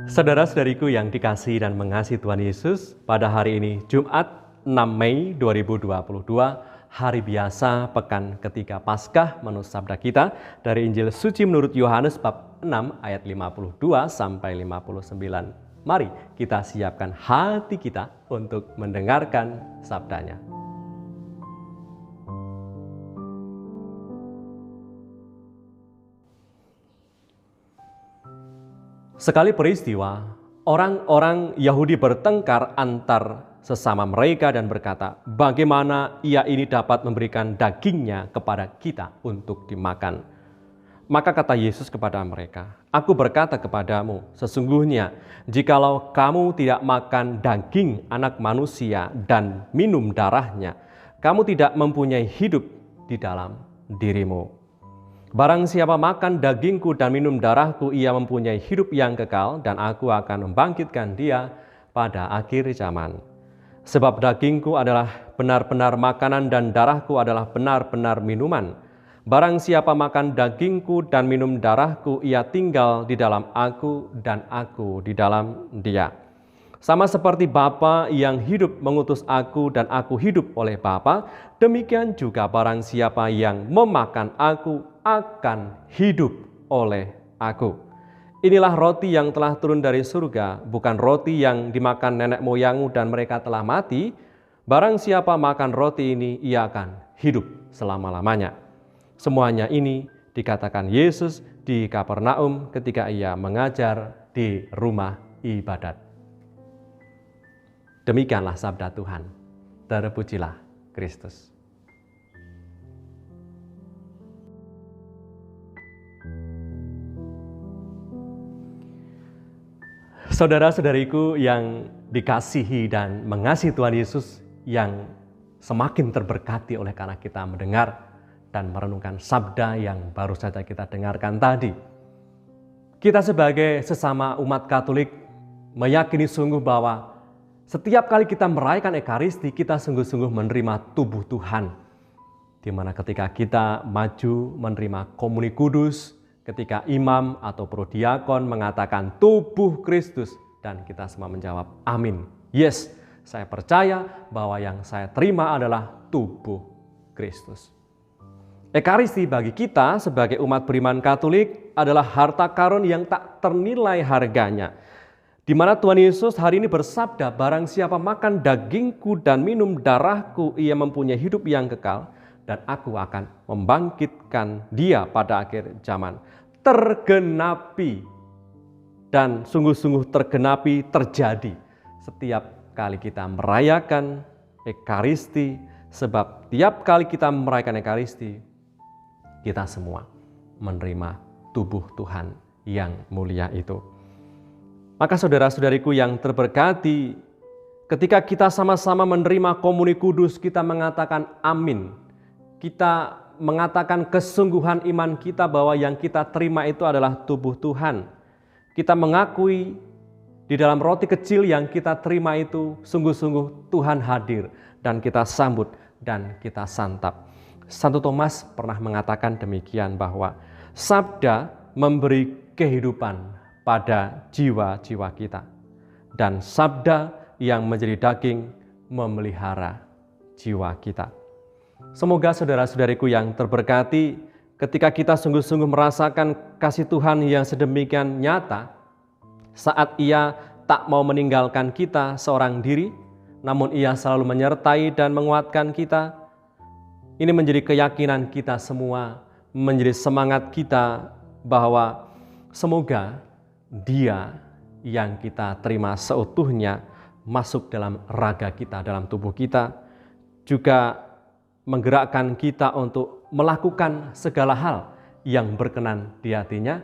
Saudara-saudariku yang dikasihi dan mengasihi Tuhan Yesus, pada hari ini Jumat 6 Mei 2022, hari biasa pekan ketiga Paskah, menurut sabda kita dari Injil Suci menurut Yohanes bab 6 ayat 52 sampai 59. Mari kita siapkan hati kita untuk mendengarkan sabdanya. Sekali peristiwa, orang-orang Yahudi bertengkar antar sesama mereka dan berkata, bagaimana ia ini dapat memberikan dagingnya kepada kita untuk dimakan? Maka kata Yesus kepada mereka, aku berkata kepadamu, sesungguhnya jikalau kamu tidak makan daging anak manusia dan minum darahnya, kamu tidak mempunyai hidup di dalam dirimu. Barang siapa makan dagingku dan minum darahku, ia mempunyai hidup yang kekal, dan aku akan membangkitkan dia pada akhir zaman. Sebab dagingku adalah benar-benar makanan dan darahku adalah benar-benar minuman. Barang siapa makan dagingku dan minum darahku, ia tinggal di dalam aku dan aku di dalam dia. Sama seperti Bapa yang hidup mengutus aku dan aku hidup oleh Bapa, demikian juga barang siapa yang memakan aku akan hidup oleh aku. Inilah roti yang telah turun dari surga, bukan roti yang dimakan nenek moyangmu dan mereka telah mati. Barang siapa makan roti ini, ia akan hidup selama-lamanya. Semuanya ini dikatakan Yesus di Kapernaum ketika ia mengajar di rumah ibadat. Demikianlah sabda Tuhan. Terpujilah Kristus. Saudara-saudariku yang dikasihi dan mengasihi Tuhan Yesus, yang semakin terberkati oleh karena kita mendengar dan merenungkan sabda yang baru saja kita dengarkan tadi. Kita sebagai sesama umat Katolik meyakini sungguh bahwa setiap kali kita merayakan Ekaristi, kita sungguh-sungguh menerima tubuh Tuhan. Di mana ketika kita maju menerima komuni kudus, ketika imam atau prodiakon mengatakan tubuh Kristus, dan kita semua menjawab amin. Yes, saya percaya bahwa yang saya terima adalah tubuh Kristus. Ekaristi bagi kita sebagai umat beriman Katolik adalah harta karun yang tak ternilai harganya. Di mana Tuhan Yesus hari ini bersabda, barang siapa makan dagingku dan minum darahku, ia mempunyai hidup yang kekal, dan aku akan membangkitkan dia pada akhir zaman. Tergenapi dan sungguh-sungguh tergenapi terjadi setiap kali kita merayakan Ekaristi, sebab tiap kali kita merayakan Ekaristi, kita semua menerima tubuh Tuhan yang mulia itu. Maka saudara-saudariku yang terberkati, ketika kita sama-sama menerima komuni kudus, kita mengatakan amin. Kita mengatakan kesungguhan iman kita bahwa yang kita terima itu adalah tubuh Tuhan. Kita mengakui di dalam roti kecil yang kita terima itu sungguh-sungguh Tuhan hadir dan kita sambut dan kita santap. Santo Thomas pernah mengatakan demikian bahwa sabda memberi kehidupan pada jiwa-jiwa kita, dan sabda yang menjadi daging memelihara jiwa kita. Semoga saudara-saudariku yang terberkati, ketika kita sungguh-sungguh merasakan kasih Tuhan yang sedemikian nyata, saat ia tak mau meninggalkan kita seorang diri, namun ia selalu menyertai dan menguatkan kita. Ini menjadi keyakinan kita semua, menjadi semangat kita bahwa semoga Dia yang kita terima seutuhnya masuk dalam raga kita, dalam tubuh kita, juga menggerakkan kita untuk melakukan segala hal yang berkenan di hatinya,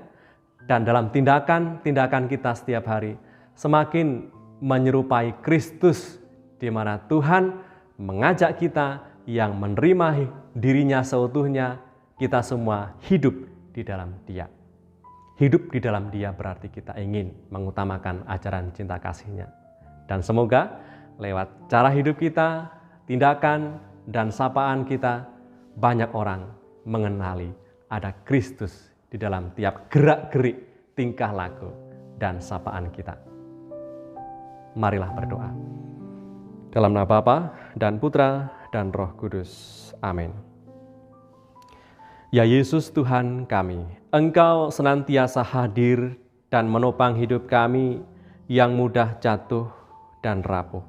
dan dalam tindakan kita setiap hari semakin menyerupai Kristus, di mana Tuhan mengajak kita yang menerima dirinya seutuhnya, kita semua hidup di dalam Dia. Hidup di dalam Dia berarti kita ingin mengutamakan ajaran cinta kasih-Nya. Dan semoga lewat cara hidup kita, tindakan, dan sapaan kita, banyak orang mengenali ada Kristus di dalam tiap gerak-gerik tingkah laku dan sapaan kita. Marilah berdoa. Dalam nama Bapa dan Putra dan Roh Kudus. Amin. Ya Yesus Tuhan kami, Engkau senantiasa hadir dan menopang hidup kami yang mudah jatuh dan rapuh.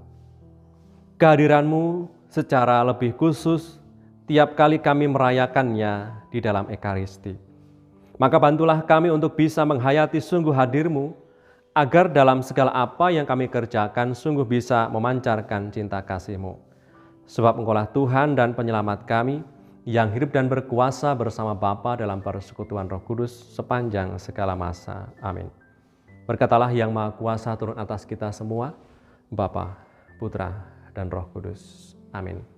Kehadiran-Mu secara lebih khusus tiap kali kami merayakannya di dalam Ekaristi. Maka bantulah kami untuk bisa menghayati sungguh hadir-Mu, agar dalam segala apa yang kami kerjakan sungguh bisa memancarkan cinta kasih-Mu. Sebab Engkaulah Tuhan dan Penyelamat kami, yang hidup dan berkuasa bersama Bapa dalam persekutuan Roh Kudus sepanjang segala masa. Amin. Berkatalah yang Maha Kuasa turun atas kita semua, Bapa, Putra, dan Roh Kudus. Amin.